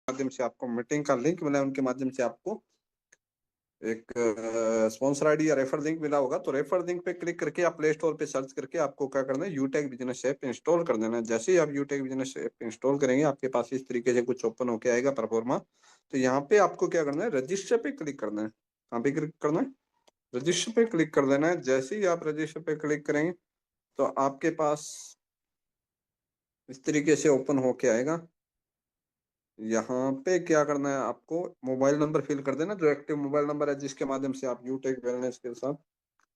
माध्यम से आपको मीटिंग का लिंक मिला है, उनके माध्यम से आपको एक स्पॉन्सर आईडी या रेफर लिंक मिला होगा। तो रेफर लिंक पे क्लिक करके आप प्ले स्टोर पे सर्च करके आपको क्या करना है, यूटेक बिजनेस ऐप इंस्टॉल कर देना है। जैसे ही आप यूटेक बिजनेस ऐप इंस्टॉल करेंगे आपके पास इस तरीके से कुछ ओपन होके आएगा परफॉर्मा। तो यहाँ पे आपको क्या करना है, रजिस्टर पे क्लिक करना है। कहाँ पे क्लिक करना है, रजिस्टर पे क्लिक कर देना है। जैसे ही आप रजिस्टर पे क्लिक करेंगे तो आपके पास इस तरीके से ओपन होके आएगा। यहाँ पे क्या करना है, आपको मोबाइल नंबर फिल कर देना, जो एक्टिव मोबाइल नंबर है जिसके माध्यम से आप यूटेक वेलनेस के साथ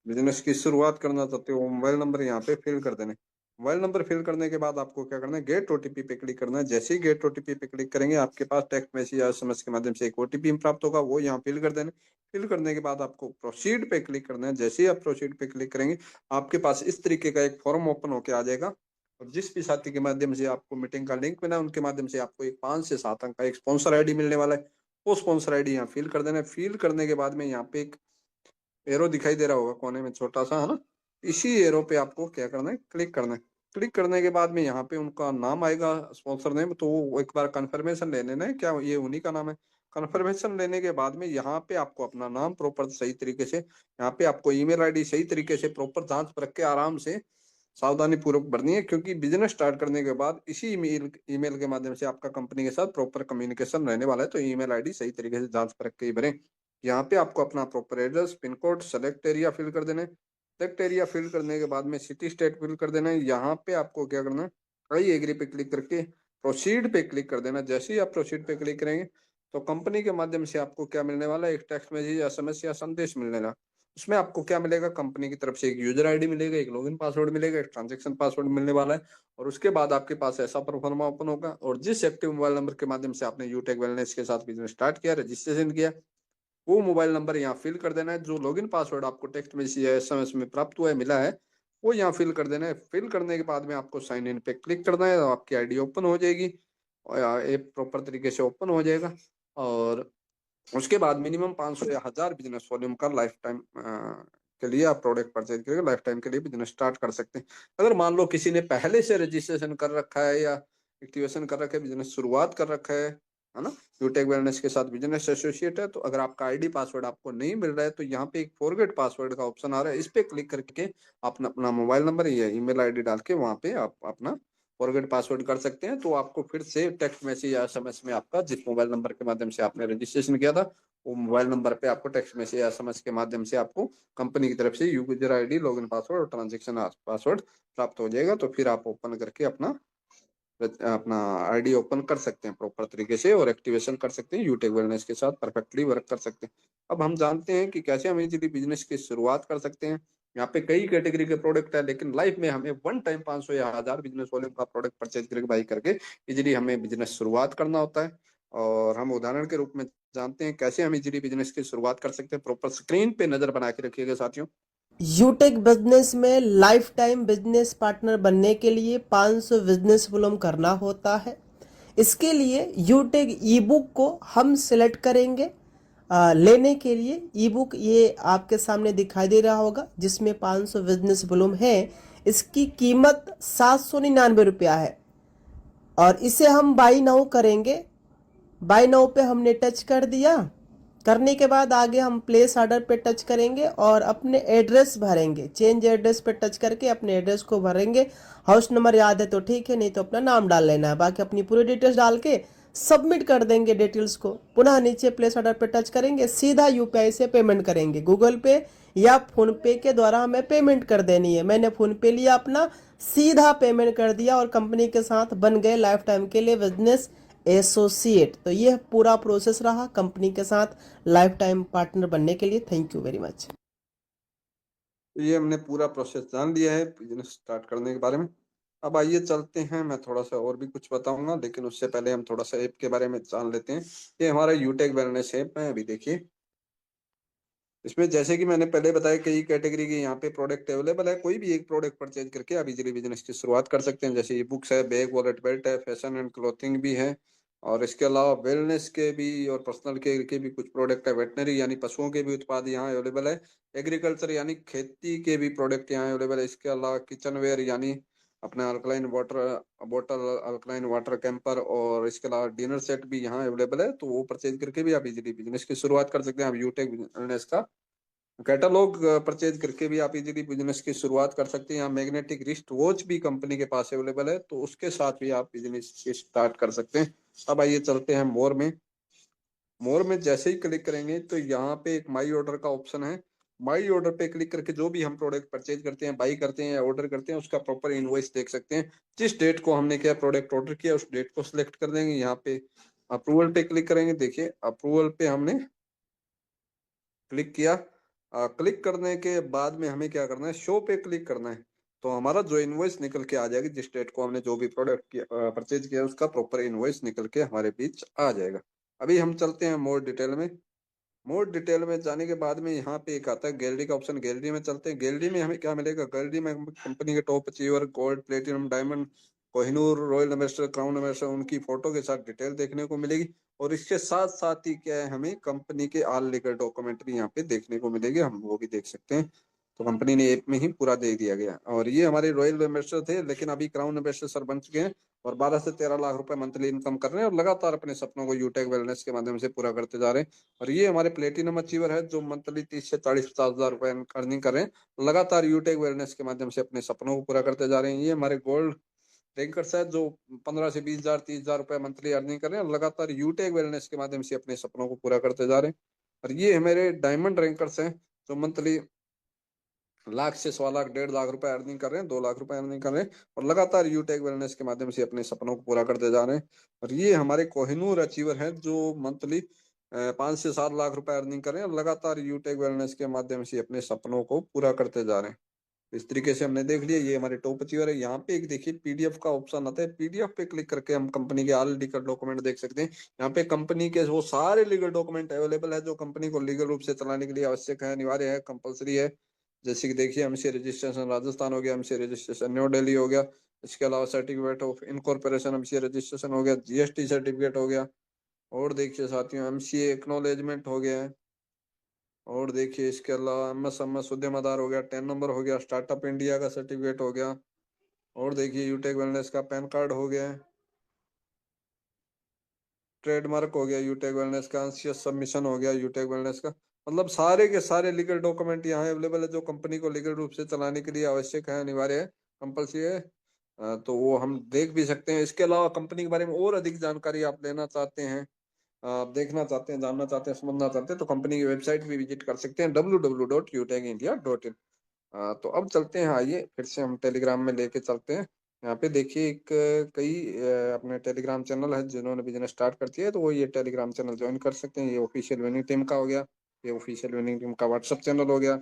बिजनेस की शुरुआत करना चाहते हो, वो मोबाइल नंबर यहाँ पे फिल कर देना है। मोबाइल नंबर फिल करने के बाद आपको क्या करना है, गेट ओटीपी पे क्लिक करना है। जैसे ही गेट ओटीपी पे क्लिक करेंगे आपके पास टेक्स्ट मैसेज या एसएमएस के माध्यम से एक ओटीपी प्राप्त होगा, वो यहाँ फिल कर देना। फिल करने के बाद आपको प्रोसीड पे क्लिक करना है। जैसे ही आप प्रोसीड पे क्लिक करेंगे आपके पास इस तरीके का एक फॉर्म ओपन होकर आ जाएगा। और जिस भी साथी के माध्यम से आपको मीटिंग का लिंक मिला उनके माध्यम से आपको एक 5 से 7 अंक का एक स्पॉन्सर आईडी मिलने वाला है। वो स्पॉन्सर आईडी यहाँ फिल कर देना है। फिल करने के बाद में यहाँ पे एक एरो दिखाई दे रहा होगा कोने में छोटा सा, है ना। इसी एरो पे आपको क्या करना है, क्लिक करना है। क्लिक करने के बाद में यहाँ पे उनका नाम आएगा, स्पॉन्सर नेम। तो वो एक बार कंफर्मेशन ले लेना है क्या ये उन्हीं का नाम है। कंफर्मेशन लेने के बाद में यहाँ पे आपको अपना नाम प्रॉपर सही तरीके से, यहाँ पे आपको ईमेल आईडी सही तरीके से प्रॉपर जांच परख के आराम से सावधानी पूर्वक भरनी है, क्योंकि बिजनेस स्टार्ट करने के बाद इसी ईमेल के माध्यम से आपका कंपनी के साथ प्रॉपर कम्युनिकेशन रहने वाला है। तो ईमेल आईडी सही तरीके से जांच परख के ही भरें। यहाँ पे आपको अपना proper address, pin code, select area fill कर देना है। सेलेक्ट एरिया फिल करने के बाद में सिटी स्टेट फिल कर देना है। यहाँ पे आपको क्या करना है, आई एग्री पे क्लिक करके प्रोसीड पे क्लिक कर देना। जैसे ही आप प्रोसीड पे क्लिक करेंगे तो कंपनी के माध्यम से आपको क्या मिलने वाला है, एक टेक्स्ट मैसेज, एसएमएस या संदेश मिलने वाला। उसमें आपको क्या मिलेगा, कंपनी की तरफ से एक यूजर आईडी मिलेगा, एक लॉगिन पासवर्ड मिलेगा, एक ट्रांजेक्शन पासवर्ड मिलने वाला है। और उसके बाद आपके पास ऐसा प्रोफार्मा ओपन होगा। और जिस एक्टिव मोबाइल नंबर के माध्यम से आपने यूटेक वेलनेस के साथ बिजनेस स्टार्ट किया, रजिस्ट्रेशन किया, वो मोबाइल नंबर यहाँ फिल कर देना है। जो लॉगिन पासवर्ड आपको टेक्स्ट मैसेज या एसएमएस में प्राप्त हुआ है, मिला है, वो यहाँ फिल कर देना है। फिल करने के बाद में आपको साइन इन पे क्लिक करना है, आपकी आईडी ओपन हो जाएगी और ये प्रॉपर तरीके से ओपन हो जाएगा। और उसके बाद मिनिमम 500 या 1000 बिजनेस वॉल्यूम का लाइफ टाइम के लिए आप प्रोडक्ट परचेज करके लाइफ टाइम के लिए बिजनेस स्टार्ट कर सकते हैं। अगर मान लो किसी ने पहले से रजिस्ट्रेशन कर रखा है या एक्टिवेशन कर रखा है, बिजनेस शुरुआत कर रखा है ना, यूटेक वेलनेस के साथ बिजनेस एसोसिएट है, तो अगर आपका आईडी पासवर्ड आपको नहीं मिल रहा है तो यहाँ पे एक फॉरगेट पासवर्ड का ऑप्शन आ रहा है, इस पे क्लिक करके अपना अपना मोबाइल नंबर या ईमेल आईडी डाल के वहां पे आप अपना फॉरगेट पासवर्ड कर सकते हैं। तो आपको फिर से टेक्स्ट मैसेज या एसएमएस में आपका जिस मोबाइल नंबर के माध्यम से आपने रजिस्ट्रेशन किया था, वो मोबाइल नंबर पे आपको टेक्स्ट मैसेज या एसएमएस के माध्यम से आपको कंपनी की तरफ से यूजर आईडी, लॉगिन पासवर्ड और ट्रांजेक्शन पासवर्ड प्राप्त हो जाएगा। तो फिर आप ओपन करके अपना अपना आईडी ओपन कर सकते हैं प्रॉपर तरीके से और एक्टिवेशन कर सकते हैं, यूटेक वेलनेस के साथ परफेक्टली वर्क कर सकते हैं। अब हम जानते हैं कि कैसे हम इजीली बिजनेस की शुरुआत कर सकते हैं। यहाँ पे कई कैटेगरी के प्रोडक्ट है, लेकिन लाइफ में हमें वन टाइम 500 या 1000 बिजनेस वॉल्यूम का प्रोडक्ट परचेज करके बाई करके इजीली हमें बिजनेस शुरुआत करना होता है। और हम उदाहरण के रूप में जानते हैं कैसे हम इजीली बिजनेस की शुरुआत कर सकते हैं। प्रॉपर स्क्रीन पे नजर बना के रखिएगा साथियों। यूटेक बिजनेस में लाइफ टाइम बिजनेस पार्टनर बनने के लिए 500 बिजनेस वॉल्यूम करना होता है। इसके लिए यूटेक ई बुक को हम सिलेक्ट करेंगे। लेने के लिए ई बुक ये आपके सामने दिखाई दे रहा होगा, जिसमें 500 बिजनेस वॉल्यूम है। इसकी कीमत 799 रुपया है और इसे हम बाई नाउ करेंगे। बाय नाउ पे हमने टच कर दिया। करने के बाद आगे हम प्लेस ऑर्डर पे टच करेंगे और अपने एड्रेस भरेंगे। चेंज एड्रेस पे टच करके अपने एड्रेस को भरेंगे। हाउस नंबर याद है तो ठीक है, नहीं तो अपना नाम डाल लेना है। बाकी अपनी पूरी डिटेल्स डाल के सबमिट कर देंगे डिटेल्स को। पुनः नीचे प्लेस ऑर्डर पे टच करेंगे, सीधा यूपीआई से पेमेंट करेंगे। गूगल पे या फोन पे के द्वारा हमें पेमेंट कर देनी है। मैंने फोन पे लिया अपना, सीधा पेमेंट कर दिया और कंपनी के साथ बन गए लाइफ टाइम के लिए बिजनेस एसोसिएट। तो ये पूरा प्रोसेस रहा कंपनी के साथ लाइफ टाइम पार्टनर बनने के लिए। Thank you very much. ये हमने पूरा प्रोसेस जान लिया है बिजनेस स्टार्ट करने के बारे में। अब आइए चलते हैं, मैं थोड़ा सा और भी कुछ बताऊंगा, लेकिन उससे पहले हम थोड़ा सा ऐप के बारे में जान लेते हैं। ये हमारा यूटेक वेलनेस ऐप है। अभी देखिए इसमें जैसे कि मैंने पहले बताया कई कैटेगरी के यहाँ पे प्रोडक्ट अवेलेबल है। कोई भी एक प्रोडक्ट परचेज करके आप इजीली बिजनेस की शुरुआत कर सकते हैं। जैसे ई बुक्स है, बैग, वॉलेट, बेल्ट है, फैशन एंड क्लोथिंग भी है, और इसके अलावा वेलनेस के भी और पर्सनल केयर के भी कुछ प्रोडक्ट है। वेटनरी यानी पशुओं के भी उत्पाद यहाँ अवेलेबल है। एग्रीकल्चर यानी खेती के भी प्रोडक्ट यहाँ अवेलेबल है। इसके अलावा किचन वेयर यानी अपने अल्कलाइन वाटर बोतल, अल्कलाइन वाटर कैंपर, और इसके अलावा डिनर सेट भी यहाँ अवेलेबल है। तो वो परचेज करके भी आप इजीली बिजनेस की शुरुआत कर सकते हैं। आप यूटेक बिजनेस का कैटलॉग परचेज करके भी आप इजीली बिजनेस की शुरुआत कर सकते हैं। यहाँ मैग्नेटिक रिस्ट वॉच भी कंपनी के पास अवेलेबल है, तो उसके साथ भी आप बिजनेस स्टार्ट कर सकते हैं। अब आइए चलते हैं मोर में। मोर में जैसे ही क्लिक करेंगे तो यहाँ पे एक माई ऑर्डर का ऑप्शन है। माई ऑर्डर पे क्लिक करके जो भी हम प्रोडक्ट परचेज करते हैं, बाई करते हैं या ऑर्डर करते हैं, उसका प्रॉपर इनवॉइस देख सकते हैं। जिस डेट को हमने क्या प्रोडक्ट ऑर्डर किया उस डेट को सिलेक्ट कर देंगे। यहाँ पे अप्रूवल पे क्लिक करेंगे। देखिए अप्रूवल पे हमने क्लिक किया। क्लिक करने के बाद में हमें क्या करना है, शो पे क्लिक करना है। तो हमारा जो इनवॉइस निकल के आ जाएगी, जिस डेट को हमने जो भी प्रोडक्ट परचेज किया उसका प्रॉपर इनवॉइस निकल के हमारे बीच आ जाएगा। अभी हम चलते हैं मोर डिटेल में। मोर डिटेल में जाने के बाद में यहाँ पे एक आता है गैलरी का ऑप्शन। गैलरी में चलते हैं। गैलरी में हमें क्या मिलेगा, गैलरी में कंपनी के top achiever, gold, platinum, diamond, Kohinoor, royal ambassador, crown ambassador, उनकी फोटो के साथ डिटेल देखने को मिलेगी। और इसके साथ साथ ही क्या है, हमें कंपनी के ऑल लीगल डॉक्यूमेंट भी यहाँ पे देखने को मिलेगी, हम वो भी देख सकते हैं। तो कंपनी ने ऐप में ही पूरा दे दिया गया। और ये हमारे रॉयल एम्बेसडर थे, लेकिन अभी क्राउन एम्बेसडर सर बन चुके हैं और 12 से 13 लाख रुपए मंथली इनकम कर रहे हैं और लगातार अपने सपनों को यूटेक वेलनेस के माध्यम से पूरा करते जा रहे हैं। और ये हमारे प्लेटिनम अचीवर है जो मंथली 30 से 40-50 हजार रुपए अर्निंग कर रहे हैं, लगातार यूटेक वेलनेस के माध्यम से अपने सपनों को पूरा करते जा रहे हैं। ये हमारे गोल्ड रैंकर्स है जो 15 से 20 हजार, 30 हजार रुपए मंथली अर्निंग कर रहे हैं और लगातार यूटेक वेलनेस के माध्यम से अपने सपनों को पूरा करते जा रहे हैं। और ये हमारे डायमंड रैंकर्स हैं जो मंथली लाख से 1.25 लाख, 1.5 लाख रुपए अर्निंग कर रहे हैं, 2 लाख रुपए अर्निंग कर रहे हैं और लगातार यूटेक वेलनेस के माध्यम से अपने सपनों को पूरा करते जा रहे हैं। और ये हमारे कोहिनूर अचीवर हैं जो मंथली 5 से 7 लाख रुपए अर्निंग कर रहे हैं और लगातार यूटेक वेलनेस के माध्यम से अपने सपनों को पूरा करते जा रहे हैं। इस तरीके से हमने देख लिया, ये हमारे टॉप अचीवर है। यहाँ पे एक देखिए पीडीएफ का ऑप्शन आता है। पीडीएफ पे क्लिक करके हम कंपनी के ऑल लीगल डॉक्यूमेंट देख सकते हैं। यहाँ पे कंपनी के वो सारे लीगल डॉक्यूमेंट अवेलेबल है जो कंपनी को लीगल रूप से चलाने के लिए आवश्यक है, अनिवार्य है, कंपलसरी है। जैसे कि देखिए एमसी रजिस्ट्रेशन राजस्थान हो गया, एमसी रजिस्ट्रेशन न्यू दिल्ली हो गया, इसके अलावा certificate of incorporation MC registration हो गया, जीएसटी सर्टिफिकेट हो गया, और देखिए साथियों एमसीए एक्नोलेजमेंट हो गया है, और देखिए इसके अलावा एमएस उद्यमाधार हो गया, 10 नंबर हो गया, स्टार्टअप इंडिया का सर्टिफिकेट हो गया, और देखिए यूटेक वेलनेस का पैन कार्ड हो गया, ट्रेडमार्क हो गया यूटेक वेलनेस का, अंशियस सबमिशन हो गया यूटेक वेलनेस का। मतलब सारे के सारे लीगल डॉक्यूमेंट यहाँ अवेलेबल है जो कंपनी को लीगल रूप से चलाने के लिए आवश्यक है, अनिवार्य है, कंपल्सरी है। तो वो हम देख भी सकते हैं। इसके अलावा कंपनी के बारे में और अधिक जानकारी आप लेना चाहते हैं, आप देखना चाहते हैं, जानना चाहते हैं, समझना चाहते हैं, तो कंपनी की वेबसाइट भी विजिट कर सकते हैं www.utecindia.in। तो अब चलते हैं, आइए फिर से हम टेलीग्राम में लेके चलते हैं। यहाँ पे देखिए एक कई अपने टेलीग्राम चैनल है जिन्होंने बिजनेस स्टार्ट कर दिया है, तो वो ये टेलीग्राम चैनल ज्वाइन कर सकते हैं। ये ऑफिशियल विनिंग टीम का हो गया, ये ऑफिशियल विनिंग टीम का व्हाट्सअप चैनल हो गया,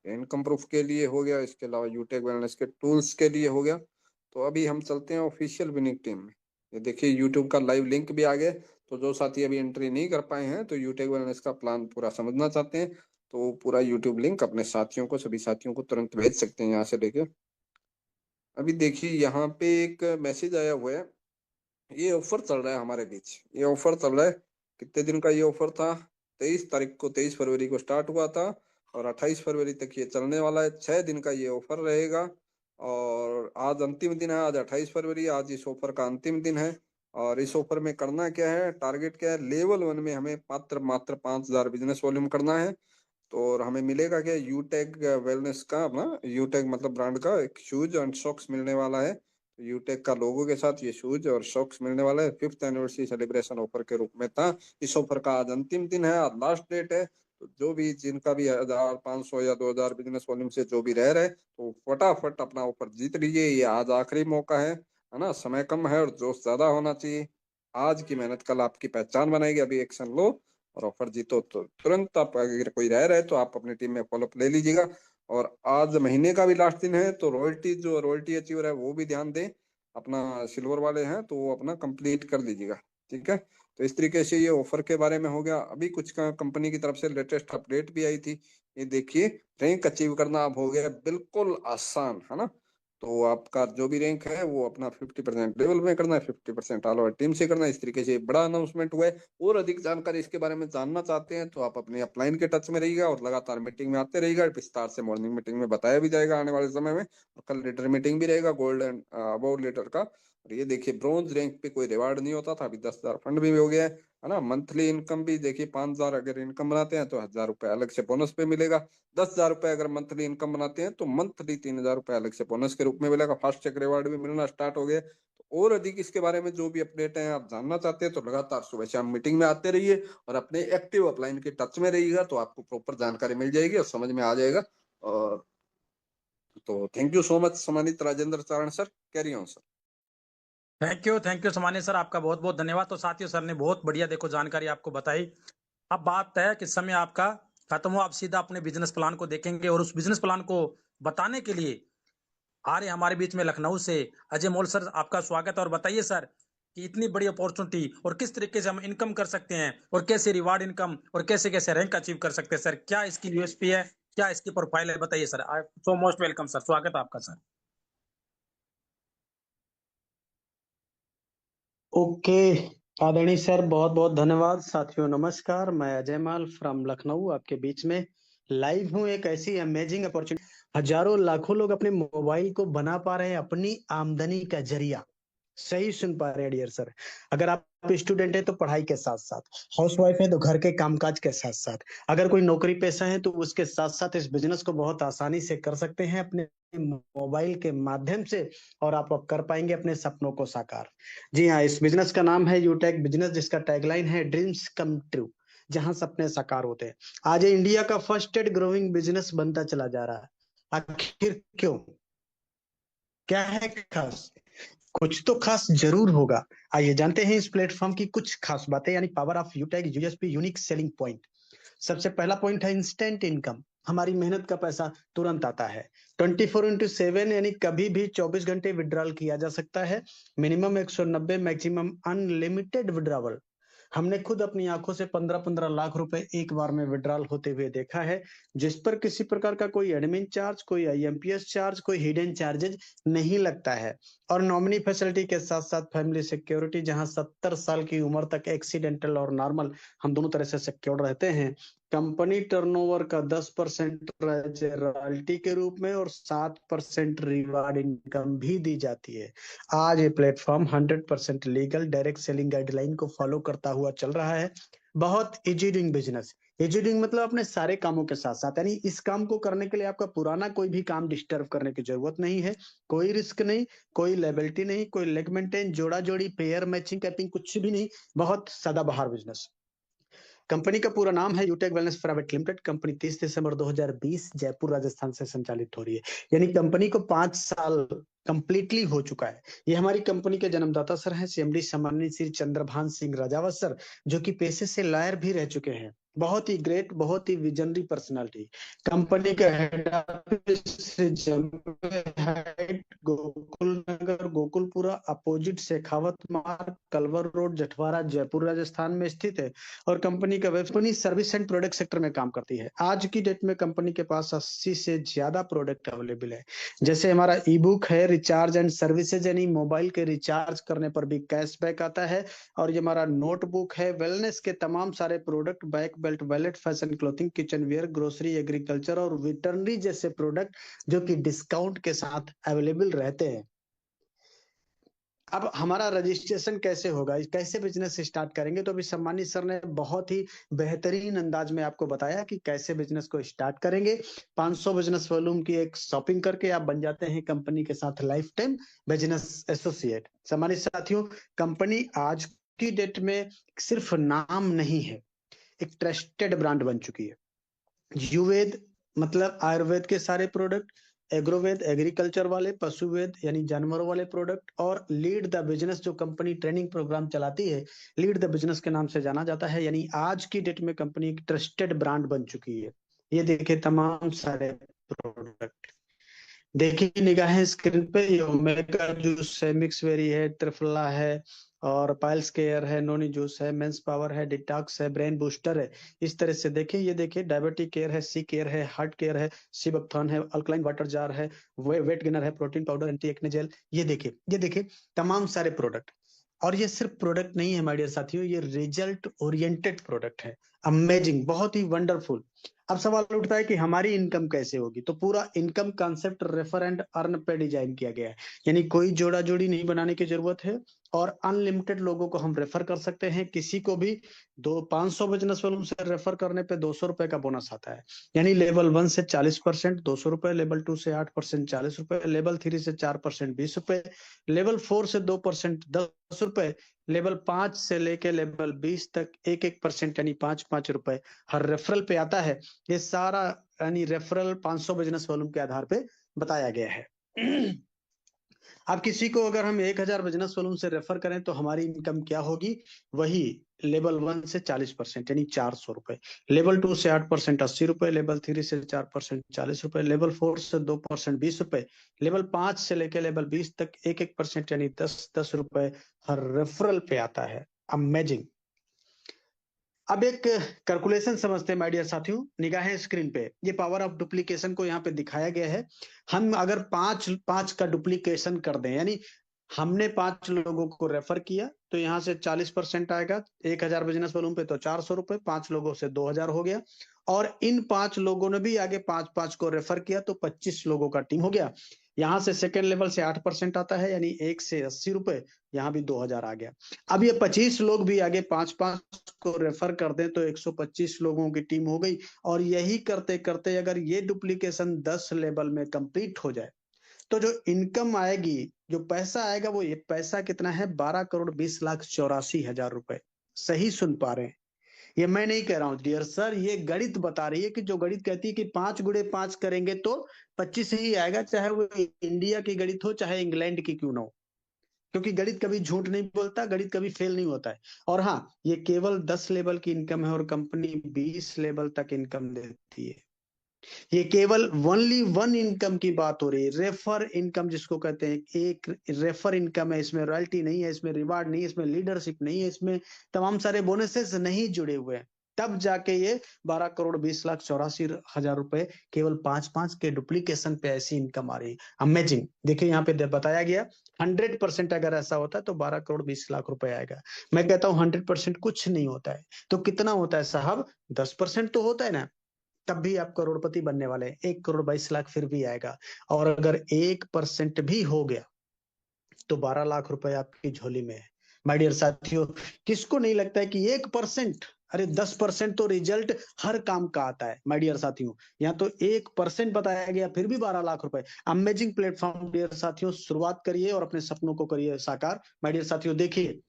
इनकम प्रूफ के लिए हो गया, इसके अलावा यूटेक वेलनेस के टूल्स के लिए हो गया। तो अभी हम चलते हैं ऑफिशियल विनिंग टीम में। ये देखिए यूट्यूब का लाइव लिंक भी आ गया। तो जो साथी अभी एंट्री नहीं कर पाए हैं तो यूटेक वेलनेस का प्लान पूरा समझना चाहते हैं, तो पूरा यूट्यूब लिंक अपने साथियों को, सभी साथियों को तुरंत भेज सकते हैं यहाँ से लेके। अभी देखिए यहाँ पे एक मैसेज आया हुआ है, ये ऑफर चल रहा है हमारे बीच, ये ऑफर चल रहा है। कितने दिन का ये ऑफर था, 23 तारीख को, 23 फरवरी को स्टार्ट हुआ था और 28 फरवरी तक ये चलने वाला है। 6 दिन का ये ऑफर रहेगा और आज अंतिम दिन है, आज 28 फरवरी, आज इस ऑफर का अंतिम दिन है। और इस ऑफर में करना क्या है, टारगेट क्या है, लेवल 1 में हमें मात्र 5 हजार बिजनेस वॉल्यूम करना है। तो और हमें मिलेगा क्या, यूटेक वेलनेस का अपना, यूटेक मतलब ब्रांड का एक शूज एंड सॉक्स मिलने वाला है। तो यूटेक का लोगो के साथ ये शूज और सॉक्स मिलने वाला है। 5th एनिवर्सरी सेलिब्रेशन ऑफर के रूप में था। इस ऑफर का आज अंतिम दिन है, आज लास्ट डेट है। तो जो भी जिनका भी 1,500 या 2,000 बिजनेस वॉल्यूम से जो भी रह रहे, तो फटाफट अपना ऑफर जीत लीजिए। ये आज आखिरी मौका है ना, समय कम है और जोश ज्यादा होना चाहिए। आज की मेहनत कल आपकी पहचान बनाएगी, अभी एक्शन लो और ऑफर जीतो। तो तुरंत आप, अगर कोई रह रहे तो आप अपनी टीम में फॉलोअप ले लीजिएगा। और आज महीने का भी लास्ट दिन है, तो रॉयल्टी अचीवर है वो भी ध्यान दें, अपना सिल्वर वाले हैं तो वो अपना कंप्लीट कर लीजिएगा। ठीक है, तो इस तरीके से ये ऑफर के बारे में हो गया। अभी कुछ कंपनी की तरफ से लेटेस्ट अपडेट भी आई थी, ये देखिए, रैंक अचीव करना अब हो गया बिल्कुल आसान, है ना। तो आपका जो भी रैंक है वो अपना 50% लेवल में करना है, 50% ऑल ओवर टीम से करना है। इस तरीके से बड़ा अनाउंसमेंट हुआ है। और अधिक जानकारी इसके बारे में जानना चाहते हैं तो आप अपने अपलाइन के टच में रहिएगा और लगातार मीटिंग में आते रहिएगा। विस्तार से मॉर्निंग मीटिंग में बताया भी जाएगा आने वाले समय में। और कल लीडर मीटिंग भी रहेगा गोल्ड एंड अबोव लीडर का। और ये देखिए ब्रॉन्ज रैंक पे कोई रिवार्ड नहीं होता था, अभी 10,000 फंड भी हो गया है ना। मंथली इनकम भी देखिए 5,000 अगर इनकम बनाते हैं तो 1,000 रुपए अलग से बोनस पे मिलेगा। 10,000 रुपए अगर मंथली इनकम बनाते हैं तो मंथली 3,000 रुपए अलग से बोनस के रूप में मिलेगा। फास्ट चेक रिवार्ड भी मिलना स्टार्ट हो गया। तो और अधिक इसके बारे में जो भी अपडेट है आप जानना चाहते हैं तो लगातार सुबह शाम मीटिंग में आते रहिए और अपने एक्टिव अपलाइन के टच में रहिएगा, तो आपको प्रॉपर जानकारी मिल जाएगी और समझ में आ जाएगा। और तो थैंक यू सो मच सम्मानित Rajendra Charan sir, carry on sir. Thank you सामान्य सर, आपका बहुत बहुत धन्यवाद। तो साथियों, सर ने बहुत बढ़िया देखो जानकारी आपको बताई। अब बात है कि समय आपका खत्म हो, आप सीधा अपने बिजनेस प्लान को देखेंगे और उस बिजनेस प्लान को बताने के लिए आ रहे हमारे बीच में लखनऊ से अजय मोल सर। आपका स्वागत है। और बताइए सर कि इतनी बड़ी अपॉर्चुनिटी और किस तरीके से हम इनकम कर सकते हैं और कैसे रिवार्ड इनकम और कैसे कैसे रैंक अचीव कर सकते हैं सर, क्या इसकी यूएसपी है, क्या इसकी प्रोफाइल है, बताइए sir. So most welcome sir, स्वागत है आपका सर। ओके, आदरणीय सर, बहुत बहुत धन्यवाद। साथियों नमस्कार, मैं अजय माल फ्रॉम लखनऊ आपके बीच में लाइव हूँ। एक ऐसी अमेजिंग अपॉर्चुनिटी, हजारों लाखों लोग अपने मोबाइल को बना पा रहे हैं अपनी आमदनी का जरिया। सही सुन पा रहे हैं डियर सर। अगर आप स्टूडेंट है तो पढ़ाई के साथ साथ, हाउसवाइफ है तो घर के कामकाज के साथ साथ, अगर कोई नौकरी पेशा है तो उसके साथ साथ इस बिजनेस को बहुत आसानी से कर सकते हैं अपने मोबाइल के माध्यम से, और आप अब कर पाएंगे अपने सपनों को साकार। जी हाँ, इस बिजनेस का नाम है यूटेक बिजनेस, जिसका टैगलाइन है ड्रीम्स कम ट्रू, जहां सपने साकार होते हैं। आज ये इंडिया का फर्स्ट ग्रोइंग बिजनेस बनता चला जा रहा है। आखिर क्यों, क्या है खास? कुछ तो खास जरूर होगा। आइए जानते हैं इस प्लेटफॉर्म की कुछ खास बातें, यानी power of यूटेक USP, unique selling point. सबसे पहला पॉइंट है इंस्टेंट इनकम। हमारी मेहनत का पैसा तुरंत आता है। 24/7 यानी कभी भी 24 घंटे विड्रॉल किया जा सकता है। Minimum 190, maximum unlimited withdrawal. हमने खुद अपनी आंखों से 15-15 लाख रुपए एक बार में विड्रॉल होते हुए देखा है, जिस पर किसी प्रकार का कोई एडमिन चार्ज, कोई आईएमपीएस चार्ज, कोई हिडन चार्जेज नहीं लगता है। और नॉमिनी फैसिलिटी के साथ साथ फैमिली सिक्योरिटी, जहां 70 साल की उम्र तक एक्सीडेंटल और नॉर्मल हम दोनों तरह से सिक्योर रहते हैं। कंपनी टर्नओवर का 10% रॉयल्टी के रूप में और 7% रिवार्ड इनकम भी दी जाती है। आज ये platform 100% legal direct selling guideline को फॉलो करता हुआ चल रहा है। बहुत easy doing business. Easy doing मतलब अपने सारे कामों के साथ साथ, यानी इस काम को करने के लिए आपका पुराना कोई भी काम डिस्टर्ब करने की जरूरत नहीं है। कोई रिस्क नहीं, कोई लेबिलिटी नहीं, कोई लेग मेंटेन, जोड़ा जोड़ी, पेयर मैचिंग, कैपिंग, कुछ भी नहीं। बहुत सदाबहार बिजनेस। कंपनी का पूरा नाम है यूटेक वेलनेस प्राइवेट लिमिटेड। कंपनी 30 दिसंबर 2020 जयपुर राजस्थान से संचालित हो रही है, यानी कंपनी को 5 साल कंप्लीटली हो चुका है। ये हमारी कंपनी के जन्मदाता सर हैं सीएमडी सम्मानित श्री चंद्रभान सिंह राजावत सर, जो कि पेशे से लॉयर भी रह चुके हैं। बहुत ही ग्रेट, बहुत ही विजनरी पर्सनालिटी। कंपनी का हेड ऑफिस गोकुल नगर, गोकुलपुरा, अपोजिट शेखावत मार्ग, कलवर रोड, जठवारा, जयपुर राजस्थान में स्थित है। और कंपनी का company service and product sector में काम करती है। आज की डेट में कंपनी के पास 80 से ज्यादा प्रोडक्ट अवेलेबल है। जैसे हमारा ई बुक है रिचार्ज एंड सर्विसेज, यानी मोबाइल के रिचार्ज करने पर भी कैशबैक आता है। और ये हमारा नोटबुक है वेलनेस के तमाम सारे product, back belt, wallet, fashion clothing, kitchenware, grocery, agriculture और वेटरनरी जैसे प्रोडक्ट जो कि डिस्काउंट के साथ अवेलेबल रहते हैं। अब हमारा रजिस्ट्रेशन कैसे होगा, कैसे बिजनेस स्टार्ट करेंगे, तो अभी सम्मानित सर ने बहुत ही बेहतरीन अंदाज में आपको बताया कि कैसे बिजनेस को स्टार्ट करेंगे। 500 बिजनेस वॉल्यूम की एक शॉपिंग करके आप बन जाते हैं कंपनी के साथ लाइफ टाइम बिजनेस एसोसिएट। सम्मानित साथियों, कंपनी आज की डेट में सिर्फ नाम नहीं है, एक ट्रस्टेड ब्रांड बन चुकी है। युवेद मतलब आयुर्वेद के सारे प्रोडक्ट, एग्रोवेद एग्रीकल्चर वाले, पशुवेद यानी जानवरों वाले प्रोडक्ट, और लीड द बिजनेस जो कंपनी ट्रेनिंग प्रोग्राम चलाती है, लीड द बिजनेस के नाम से जाना जाता है। यानी आज की डेट में कंपनी एक ट्रस्टेड ब्रांड बन चुकी है। ये देखिए तमाम सारे प्रोडक्ट। देखिए निगाहें स्क्रीन पे, ये ओमेगा जूस है, मिक्स वेरी है, त्रिफला है, और पाइल्स केयर है, नोनी जूस है, मेंस पावर है, डिटॉक्स है, ब्रेन बूस्टर है। इस तरह से देखिए, ये देखिए डायबिटिक केयर है, सी केयर है, हार्ट केयर है, सिबकथॉन है, अल्कलाइन वाटर जार है, वेट गेनर है, protein powder, anti acne gel. ये देखिए तमाम सारे प्रोडक्ट। और ये सिर्फ प्रोडक्ट नहीं है माय डियर साथियों, ये रिजल्ट ओरिएंटेड प्रोडक्ट है। अमेजिंग, बहुत ही वंडरफुल। अब सवाल उठता है कि हमारी इनकम कैसे होगी। तो पूरा income concept refer and earn पे डिजाइन किया गया है, यानी कोई जोड़ा जोड़ी नहीं बनाने की जरूरत है, और अनलिमिटेड लोगों को हम रेफर कर सकते हैं। किसी को भी 500 बिजनेस वॉल्यूम से रेफर करने पे 200 रुपए का बोनस आता है। यानी लेवल 1 से 40% 200 रुपए, लेवल 2 से 8% 40 रुपए, लेवल 3 से 4% 20 रुपए, लेवल 4 से 2% 10 रुपए, लेवल 5 से लेके लेवल 20 तक 1% यानी 5 रुपए हर रेफरल पे आता है। ये सारा यानी रेफरल 500 बिजनेस वॉल्यूम के आधार पे बताया गया है। अब किसी को अगर हम 1000 बिजनेस वॉल्यूम से रेफर करें तो हमारी इनकम क्या होगी, वही लेवल 1 से 40% यानी 400 रुपए, लेवल 2 से 8% 80 रुपए, लेवल 3 से 4% 40 रुपए, लेवल 4 से 2% 20 रुपए, लेवल 5 से लेकर लेवल 20 तक 1% यानी 10 रुपए हर रेफरल पे आता है। अमेजिंग। अब एक कैलकुलेशन समझते हैं माय डियर साथियों, निगाहें स्क्रीन पे, ये पावर ऑफ डुप्लीकेशन को यहाँ पे दिखाया गया है। हम अगर 5 का डुप्लीकेशन कर दें, यानी हमने 5 लोगों को रेफर किया, तो यहाँ से 40% आएगा। 1000 बिजनेस वॉल्यूम पे तो 400 रुपए, 5 लोगों से 2000 हो गया। और इन 5 लोगों ने भी आगे 5 को रेफर किया, तो 25 लोगों का टीम हो गया। यहाँ से सेकेंड लेवल से 8% आता है, यानी 1 से 80 रुपए, यहाँ भी 2000 आ गया। अब ये 25 लोग भी आगे 5 को रेफर कर दें तो 125 लोगों की टीम हो गई। और यही करते करते अगर ये डुप्लीकेशन 10 लेवल में कंप्लीट हो जाए, तो जो इनकम आएगी, जो पैसा आएगा, वो ये पैसा कितना है, 12,20,84,000 रुपए। सही सुन पा रहे हैं, ये मैं नहीं कह रहा हूं डियर सर, ये गणित बता रही है कि जो गणित कहती है कि 5 गुणे 5 करेंगे तो 25 ही आएगा, चाहे वो इंडिया की गणित हो चाहे इंग्लैंड की क्यों ना हो। क्योंकि गणित कभी झूठ नहीं बोलता, गणित कभी फेल नहीं होता है। और हाँ, ये केवल 10 लेवल की इनकम है और कंपनी 20 लेवल तक इनकम देती है। ये केवल ओनली वन इनकम की बात हो रही है, रेफर इनकम जिसको कहते हैं। एक रेफर इनकम है, इसमें रॉयल्टी नहीं है, इसमें रिवार्ड नहीं है, इसमें लीडरशिप नहीं है, इसमें तमाम सारे बोनसेस नहीं जुड़े हुए हैं। तब जाके ये 12,20,84,000 रुपए केवल 5 के डुप्लीकेशन पे ऐसी इनकम आ रही है। अमेजिंग। देखिए यहाँ पे बताया गया 100% अगर ऐसा होता है तो 12,20,00,000 रुपए आएगा। मैं कहता हूँ 100% कुछ नहीं होता है, तो कितना होता है साहब, 10% तो होता है ना, तब भी आप करोड़पति बनने वाले हैं। 1,22,00,000 फिर भी आएगा। और अगर 1% भी हो गया तो 12 लाख रुपए आपकी झोली में है। माय डियर साथियों, किसको नहीं लगता है कि 1%, अरे 10% तो रिजल्ट हर काम का आता है। माय डियर साथियों, यहाँ तो 1% बताया गया, फिर भी 12 लाख रुपए। अमेजिंग प्लेटफॉर्म डियर साथियों, शुरुआत करिए और अपने सपनों को करिए साकार। माय डियर साथियों देखिए,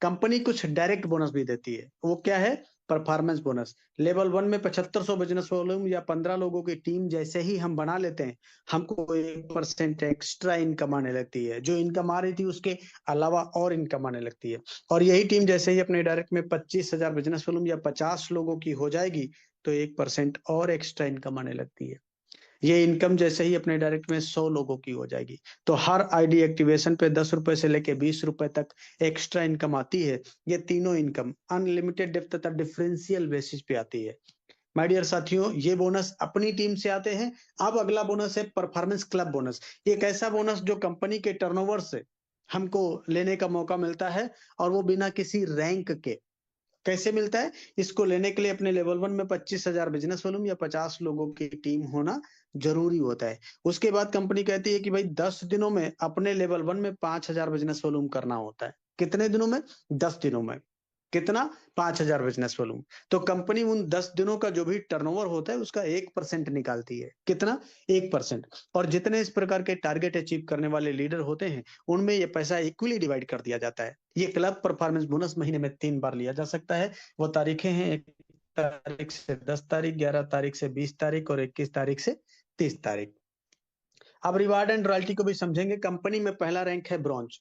कंपनी कुछ डायरेक्ट बोनस भी देती है। वो क्या है, परफॉर्मेंस बोनस। लेवल 1 में 7500 बिजनेस वॉल्यूम या 15 लोगों की टीम जैसे ही हम बना लेते हैं, हमको 1% एक्स्ट्रा इनकम आने लगती है। जो इनकम आ रही थी उसके अलावा और इनकम आने लगती है। और यही टीम जैसे ही अपने डायरेक्ट में 25,000 बिजनेस वॉल्यूम या 50 लोगों की हो जाएगी, तो 1% और एक्स्ट्रा इनकम आने लगती है। ये इनकम जैसे ही अपने डायरेक्ट में 100 लोगों की हो जाएगी, तो हर आईडी एक्टिवेशन पे 10 रुपए से लेके 20 रुपए तक एक्स्ट्रा इनकम आती है। ये तीनों इनकम अनलिमिटेड डेप्थ तथा डिफरेंशियल बेसिस पे आती है। माय डियर साथियों, ये बोनस अपनी टीम से आते हैं। अब अगला बोनस है परफॉर्मेंस क्लब बोनस। एक ऐसा बोनस जो कंपनी के टर्नओवर से हमको लेने का मौका मिलता है, और वो बिना किसी रैंक के। कैसे मिलता है, इसको लेने के लिए अपने लेवल 1 में 25,000 बिजनेस वॉल्यूम या 50 लोगों की टीम होना जरूरी होता है। उसके बाद कंपनी कहती है कि भाई 10 दिनों में अपने लेवल 1 में 5,000 बिजनेस वॉल्यूम करना होता है। कितने दिनों में, 10 दिनों में। कितना, 5,000 बिजनेस वॉल्यूम। तो कंपनी उन 10 दिनों का जो भी टर्नओवर होता है उसका 1% निकालती है। कितना, 1%। और जितने इस प्रकार के टारगेट अचीव करने वाले लीडर होते हैं, उनमें ये पैसा इक्वली डिवाइड कर दिया जाता है। ये क्लब परफॉर्मेंस बोनस महीने में 3 बार लिया जा सकता है। वो तारीखें हैं 1 तारीख से 10 तारीख, 11 तारीख से 20 तारीख और 21 तारीख से 30 तारीख। अब रिवार्ड एंड रॉयल्टी को भी समझेंगे। कंपनी में पहला रैंक है ब्रॉन्ज।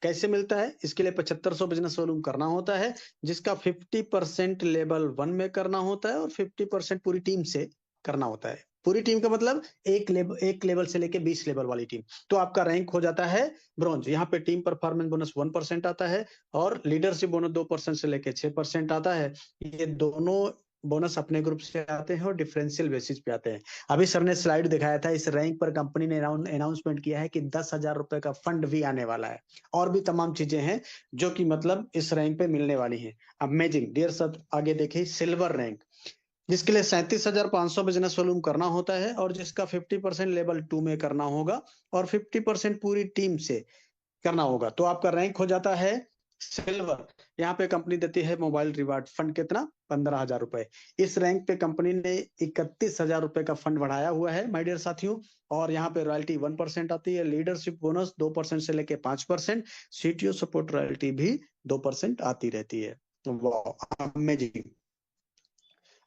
कैसे मिलता है, इसके लिए 7500 बिजनेस वॉल्यूम करना होता है, जिसका 50% लेवल 1 में करना होता है और 50% पूरी टीम से करना होता है। पूरी टीम का मतलब एक लेवल से लेके 20 लेवल वाली टीम, तो आपका रैंक हो जाता है ब्रॉन्ज। यहाँ पे टीम परफॉर्मेंस बोनस 1% आता है और लीडरशिप बोनस 2% से लेके 6% आता है। ये दोनों बोनस अपने ग्रुप से आते हैं और डिफरेंशियल बेसिस पे आते हैं। अभी सर ने स्लाइड दिखाया था, इस रैंक पर कंपनी ने अनाउंसमेंट किया है कि 10,000 रुपए का फंड भी आने वाला है, और भी तमाम चीजें हैं जो कि मतलब इस रैंक पे मिलने वाली है। अमेजिंग डियर सर, आगे देखिए सिल्वर रैंक, जिसके लिए 37,500 बिजनेस वॉल्यूम करना होता है और जिसका 50% लेवल 2 में करना होगा और 50% पूरी टीम से करना होगा, तो आपका रैंक हो जाता है सिल्वर। यहाँ पे कंपनी देती है मोबाइल रिवार्ड फंड कितना, 15,000 रुपए। इस रैंक पे कंपनी ने 31,000 रुपए का फंड बढ़ाया हुआ है माय डियर साथियों। और यहाँ पे रॉयल्टी 1% आती है, लीडरशिप बोनस 2% से लेके 5%, सीटीओ सपोर्ट रॉयल्टी भी 2% आती रहती है। वाह अमेजिंग।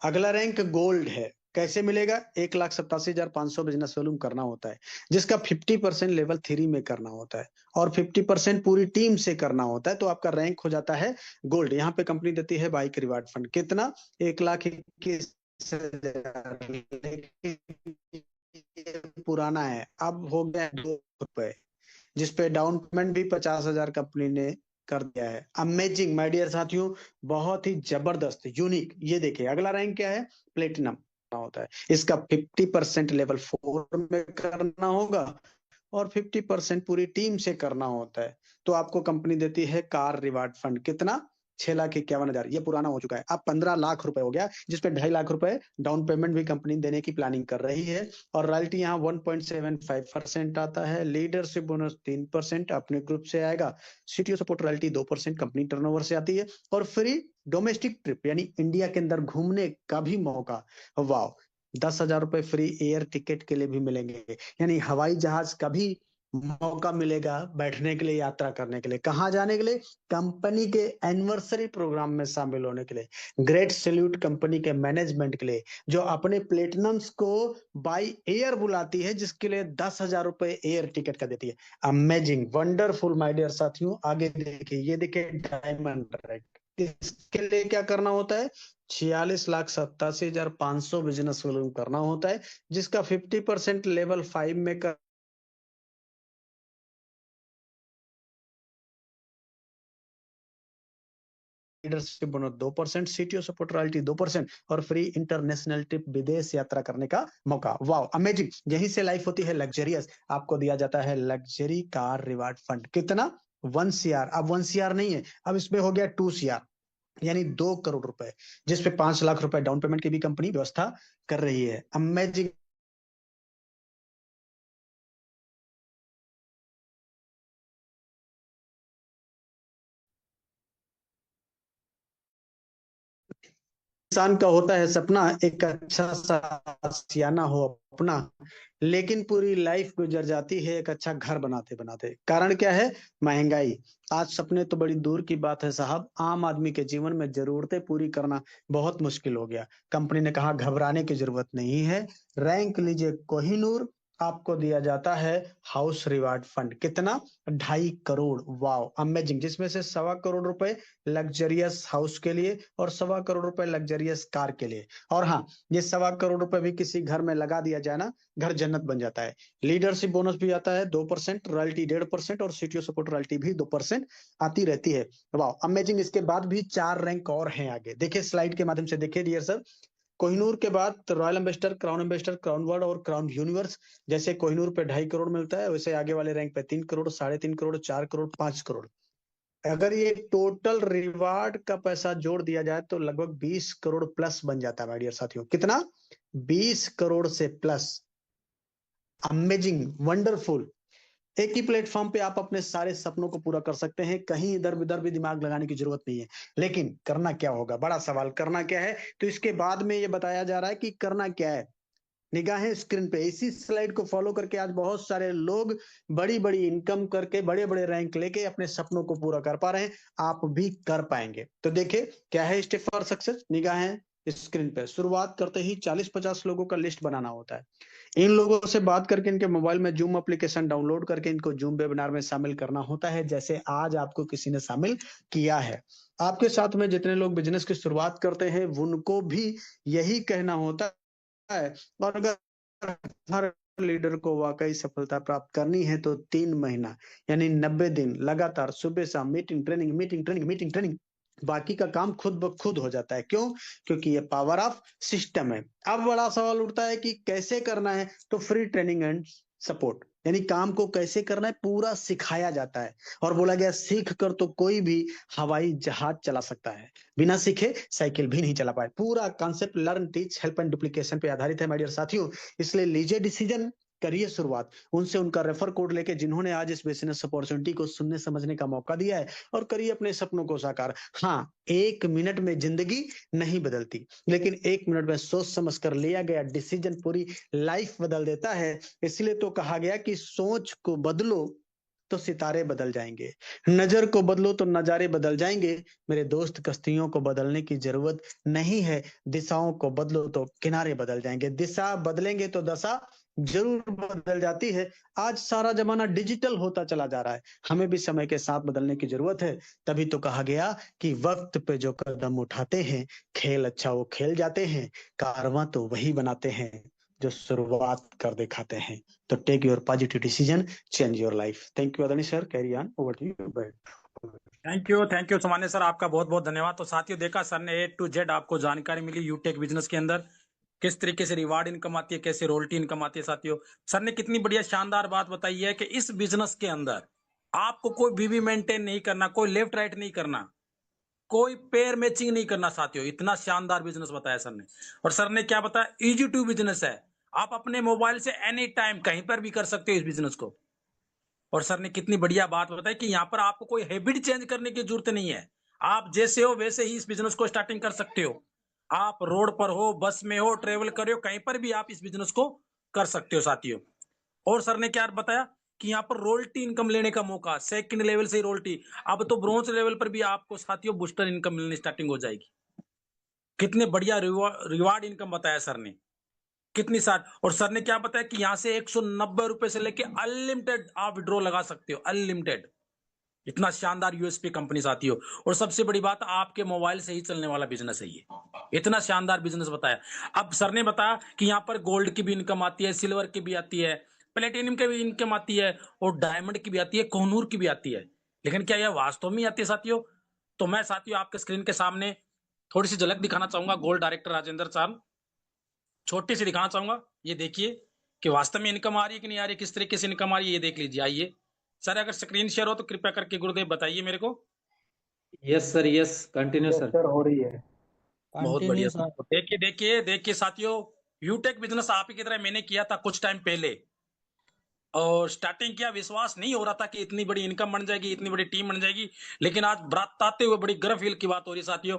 अगला रैंक गोल्ड है, कैसे मिलेगा, 1,87,500 बिजनेस वॉल्यूम करना होता है, जिसका 50% लेवल 3 में करना होता है और 50% पूरी टीम से करना होता है, तो आपका रैंक हो जाता है गोल्ड। यहाँ पे कंपनी देती है बाइक रिवार्ड फंड कितना, 1,21,000, पुराना है, अब हो गया 2 रुपए, जिसपे डाउन पेमेंट भी 50,000 कंपनी ने कर दिया है। अमेजिंग माय डियर साथियों, बहुत ही जबरदस्त यूनिक। ये देखिए अगला रैंक क्या है, प्लेटिनम होता है, इसका 50% लेवल 4 में करना होगा और 50% पूरी टीम से करना होता है, तो आपको कंपनी देती है कार रिवार्ड फंड कितना, 6,51,000। ये पुराना हो चुका है, अब 15 लाख रुपए हो गया, जिसपे 2.5 लाख रुपए डाउन पेमेंट भी कंपनी देने की प्लानिंग कर रही है। और रॉयल्टी यहाँ 1.75% आता है, लीडरशिप बोनस 3% अपने ग्रुप से आएगा, CTO support royalty 2% company turnover से आती है, और फ्री डोमेस्टिक ट्रिप यानी इंडिया के अंदर घूमने का भी मौका। वाह, 10,000 रुपए फ्री एयर टिकट के लिए भी मिलेंगे, यानी हवाई जहाज का भी मौका मिलेगा बैठने के लिए, यात्रा करने के लिए। कहाँ जाने के लिए, कंपनी के एनिवर्सरी प्रोग्राम में शामिल होने के लिए। ग्रेट सैल्यूट कंपनी के मैनेजमेंट के लिए, जो अपने प्लेटिनम्स को बाय एयर बुलाती है, जिसके लिए 10,000 रुपए एयर टिकट का देती है। अमेजिंग वंडरफुल माय डियर साथियों। आगे देखिए, ये देखिए डायमंड रैंक, इसके लिए क्या करना होता है, 46,87,500 बिजनेस वॉल्यूम करना होता है, जिसका 50% लेवल 5 में कर leadership bonus 2%, CTO support royalty 2% और फ्री इंटरनेशनल ट्रिप विदेश यात्रा करने का मौका। Wow amazing. यहीं से लाइफ होती है लग्जरियस, आपको दिया जाता है लग्जरी कार रिवार्ड फंड कितना, 1 CR। अब 1 CR नहीं है, अब इसमें हो गया 2 CR, यानी 2 करोड़ रुपए, जिसपे 5 लाख रुपए डाउन पेमेंट की भी कंपनी व्यवस्था कर रही है। अमेजिंग। इंसान का होता है सपना एक अच्छा सा आशियाना हो अपना, लेकिन पूरी लाइफ गुजर जाती है एक अच्छा घर बनाते बनाते। कारण क्या है, महंगाई। आज सपने तो बड़ी दूर की बात है साहब, आम आदमी के जीवन में जरूरतें पूरी करना बहुत मुश्किल हो गया। कंपनी ने कहा घबराने की जरूरत नहीं है, रैंक लीजिए कोहिनूर, आपको दिया जाता है हाउस रिवार्ड फंड कितना, 2.5 करोड़। वाओ अमेजिंग, जिसमें से 1.25 करोड़ रुपए लग्जरियस हाउस के लिए और 1.25 करोड़ रुपए लग्जरियस कार के लिए। और हाँ, ये 1.25 करोड़ रुपए भी किसी घर में लगा दिया जाए ना, घर जन्नत बन जाता है। लीडरशिप बोनस भी आता है 2%, रॉयल्टी 1.5% और सीटीओ सपोर्ट रॉयल्टी भी 2% आती रहती है। वाह अमेजिंग। इसके बाद भी 4 रैंक और हैं आगे, देखिए स्लाइड के माध्यम से देखिए डियर सर। कोहिनूर के बाद रॉयल एम्बेसडर, क्राउन वर्ल्ड और क्राउन यूनिवर्स। जैसे कोहिनूर पे 2.5 करोड़ मिलता है, वैसे आगे वाले रैंक पे 3 करोड़, 3.5 करोड़, 4 करोड़, 5 करोड़। अगर ये टोटल रिवार्ड का पैसा जोड़ दिया जाए तो लगभग 20 करोड़ प्लस बन जाता है माय डियर साथियों। कितना, 20 करोड़ से प्लस। Amazing wonderful. एक ही प्लेटफॉर्म पे आप अपने सारे सपनों को पूरा कर सकते हैं, कहीं इधर उधर भी दिमाग लगाने की जरूरत नहीं है। लेकिन करना क्या होगा, बड़ा सवाल, करना क्या है, तो इसके बाद में ये बताया जा रहा है कि करना क्या है। निगाहें स्क्रीन पे, इसी स्लाइड को फॉलो करके आज बहुत सारे लोग बड़ी बड़ी इनकम करके बड़े बड़े रैंक लेके अपने सपनों को पूरा कर पा रहे हैं, आप भी कर पाएंगे। तो देखिए क्या है स्टेप फॉर सक्सेस, निगाहें स्क्रीन पे। शुरुआत करते ही 40-50 लोगों का लिस्ट बनाना होता है। इन लोगों से बात करके इनके मोबाइल में जूम एप्लीकेशन डाउनलोड करके इनको जूम वेबिनार में शामिल करना होता है, जैसे आज आपको किसी ने शामिल किया है। आपके साथ में जितने लोग बिजनेस की शुरुआत करते हैं उनको भी यही कहना होता है। और अगर हर लीडर को वाकई सफलता प्राप्त करनी है तो 3 महीना यानी 90 दिन लगातार सुबह शाम meeting training meeting training meeting training, बाकी का काम खुद ब खुद हो जाता है। क्यों? क्योंकि ये पावर ऑफ सिस्टम है। अब बड़ा सवाल उठता है कि कैसे करना है, तो फ्री ट्रेनिंग एंड सपोर्ट, यानी काम को कैसे करना है पूरा सिखाया जाता है। और बोला गया सीख कर तो कोई भी हवाई जहाज चला सकता है, बिना सीखे साइकिल भी नहीं चला पाए। पूरा concept learn teach help and duplication पे आधारित है माय डियर साथियों। इसलिए लीजिए डिसीजन, करिए शुरुआत उनसे उनका रेफर कोड लेके जिन्होंने आज इस बिजनेस अपॉर्चुनिटी को सुनने समझने का मौका दिया है, और करिए अपने सपनों को साकार। हाँ, 1 मिनट में जिंदगी नहीं बदलती, लेकिन 1 मिनट में सोच समझ कर लिया गया डिसीजन पूरी लाइफ बदल देता है। इसलिए तो कहा गया कि सोच को बदलो तो सितारे बदल जाएंगे, नजर को बदलो तो नजारे बदल जाएंगे। मेरे दोस्त, कश्तियों को बदलने की जरूरत नहीं है, दिशाओं को बदलो तो किनारे बदल जाएंगे। दिशा बदलेंगे तो दशा जरूर बदल जाती है। आज सारा जमाना डिजिटल होता चला जा रहा है, हमें भी समय के साथ बदलने की जरूरत है। तभी तो कहा गया कि वक्त पे जो कदम उठाते हैं, खेल अच्छा वो खेल जाते हैं, कारवां तो वही बनाते हैं जो शुरुआत कर दिखाते हैं। तो take your positive decision, change your life. Thank you आदरणीय sir, carry on, over to you. Thank you सामान्य सर, आपका बहुत बहुत धन्यवाद। तो साथियों देखा सर ने A to Z आपको जानकारी मिली यूटेक बिजनेस के अंदर किस तरीके से रिवार्ड इनकम आती है, कैसे रॉयल्टी इनकम आती है। साथियों सर ने कितनी बढ़िया शानदार बात बताई है कि इस बिजनेस के अंदर आपको कोई बीवी मेंटेन नहीं करना, कोई लेफ्ट राइट नहीं करना, कोई पेयर मैचिंग नहीं करना। साथियों इतना शानदार बिजनेस बताया सर ने। और सर ने क्या बताया, इजी टू बिजनेस है, आप अपने मोबाइल से एनी टाइम कहीं पर भी कर सकते हो इस बिजनेस को। और सर ने कितनी बढ़िया बात बताई कि यहाँ पर आपको कोई हैबिट चेंज करने की जरूरत नहीं है, आप जैसे हो वैसे ही इस बिजनेस को स्टार्टिंग कर सकते हो। आप रोड पर हो, बस में हो, ट्रेवल कर रहे हो, कहीं पर भी आप इस बिजनेस को कर सकते हो साथियों। और सर ने क्या बताया कि यहाँ पर रॉयल्टी इनकम लेने का मौका, सेकंड लेवल से रॉयल्टी, अब तो ब्रोंज लेवल पर भी आपको साथियों बूस्टर इनकम मिलनी स्टार्टिंग हो जाएगी। कितने बढ़िया रिवार्ड इनकम बताया सर ने, कितनी सार। और सर ने क्या बताया कि यहां से 190 रुपए से लेके अनलिमिटेड आप विड्रॉ लगा सकते हो, अनलिमिटेड। इतना शानदार यूएसपी कंपनी साथियों। और सबसे बड़ी बात, आपके मोबाइल से ही चलने वाला बिजनेस है ये, इतना शानदार बिजनेस बताया। अब सर ने बताया कि यहाँ पर गोल्ड की भी इनकम आती है, सिल्वर की भी आती है, प्लेटिनियम की भी इनकम आती है, और डायमंड की भी आती है, कोहनूर की भी आती है। लेकिन क्या यह वास्तव में आती है साथियों? तो मैं साथियों आपके स्क्रीन के सामने थोड़ी सी झलक दिखाना चाहूंगा। गोल्ड डायरेक्टर राजेंद्र साहब, छोटी सी दिखाना चाहूंगा। ये देखिए कि वास्तव में इनकम आ रही है कि नहीं आ रही, किस तरीके से इनकम आ रही है, ये देख लीजिए। आइए सर, अगर स्क्रीन शेयर हो तो कृपया करके गुरुदेव बताइए मेरे को। Yes sir, yes continue sir. Sir हो रही है। बहुत बढ़िया सर। तो देखिए देखिए देखिए साथियों, यूटेक बिजनेस आप ही की तरह मैंने किया था कुछ टाइम पहले, और स्टार्टिंग किया, विश्वास नहीं हो रहा था कि इतनी बड़ी इनकम बन जाएगी, इतनी बड़ी टीम बन जाएगी। लेकिन आज बताते हुए बड़ी गर्व फील की बात हो रही है साथियों।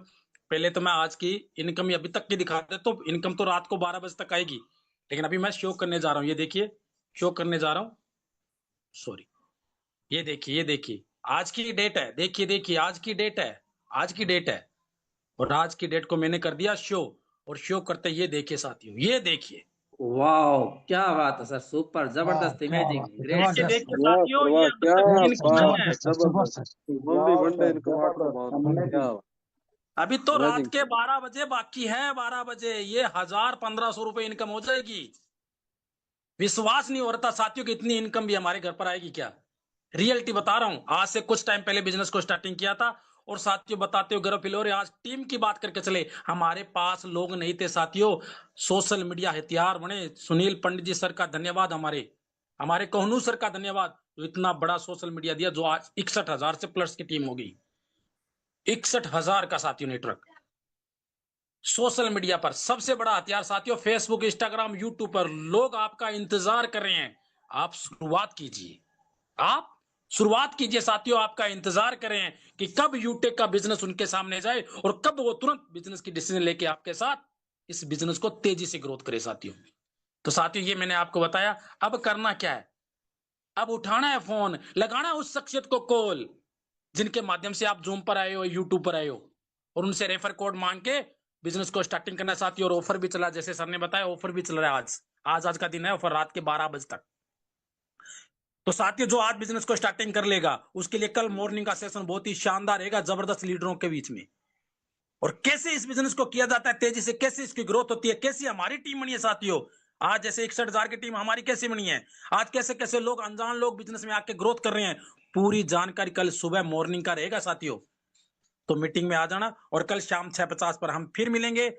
पहले तो मैं आज की इनकम अभी तक की दिखा दे, तो इनकम तो रात को 12 बजे तक आएगी, लेकिन अभी मैं शो करने जा रहा हूँ। ये देखिए, शो करने जा रहा हूँ, सॉरी, ये देखिए, ये देखिए आज की डेट है, देखिए देखिए आज की डेट है, आज की डेट है। और आज की डेट को मैंने कर दिया शो, और शो करते ये देखिए साथियों, ये देखिए, वाओ क्या बात है सर, सुपर, जबरदस्त, इमेजिंग, ग्रेट देखिए सर। देखिए साथियों, ये अब तक की इनकम नहीं है। मम्मी वनडे इनकम आपको बहुत क्या अभी तो रात Amazing. के 12 बजे बाकी है, 12 बजे ये 1000-1500 रुपए इनकम हो जाएगी। विश्वास नहीं हो रहा था साथियों कि इतनी इनकम भी हमारे घर पर आएगी क्या। रियलिटी बता रहा हूं, आज से कुछ टाइम पहले बिजनेस को स्टार्टिंग किया था। और साथियों बताते हो गर्व फील हो रहा है। आज टीम की बात करके चले, हमारे पास लोग नहीं थे साथियों, सोशल मीडिया हथियार बने। सुनील पंडित जी सर का धन्यवाद, हमारे हमारे कोहनू सर का धन्यवाद, जो इतना बड़ा सोशल मीडिया दिया, जो आज 61,000 से प्लस की टीम होगी, 61,000 का साथियों नेटवर्क सोशल मीडिया पर। सबसे बड़ा हथियार साथियों फेसबुक, इंस्टाग्राम, यूट्यूब पर लोग आपका इंतजार कर रहे हैं। आप शुरुआत कीजिए, आप शुरुआत कीजिए साथियों, आपका इंतजार कर रहे हैं कि कब यूटेक का बिजनेस उनके सामने जाए, और कब वो तुरंत बिजनेस की डिसीजन लेके आपके साथ इस बिजनेस को तेजी से ग्रोथ करे साथियों। तो साथियों ये मैंने आपको बताया। अब करना क्या है, अब उठाना है फोन, लगाना है उस शख्सियत को कॉल जिनके माध्यम से आप जूम पर आए हो, यूट्यूब पर आए हो, और उनसे रेफर कोड मांग के बिजनेस को स्टार्टिंग करना साथियों। और ऑफर भी चला, जैसे सर ने बताया ऑफर भी चल रहा है। आज का दिन है, ऑफर रात के 12 बजे तक। तो साथियों जो आज बिजनेस को स्टार्टिंग कर लेगा, उसके लिए कल मॉर्निंग का सेशन बहुत ही शानदार रहेगा, जबरदस्त लीडरों के बीच में। और कैसे इस बिजनेस को किया जाता है तेजी से, कैसे इसकी ग्रोथ होती है, कैसी हमारी टीम बनी है साथियों, आज जैसे 61,000 की टीम हमारी कैसे बनी है, आज कैसे कैसे लोग अनजान लोग बिजनेस में आके ग्रोथ कर रहे हैं, पूरी जानकारी कल सुबह मॉर्निंग का रहेगा साथियों। तो मीटिंग में आ जाना और कल शाम 6:50 पर हम फिर मिलेंगे।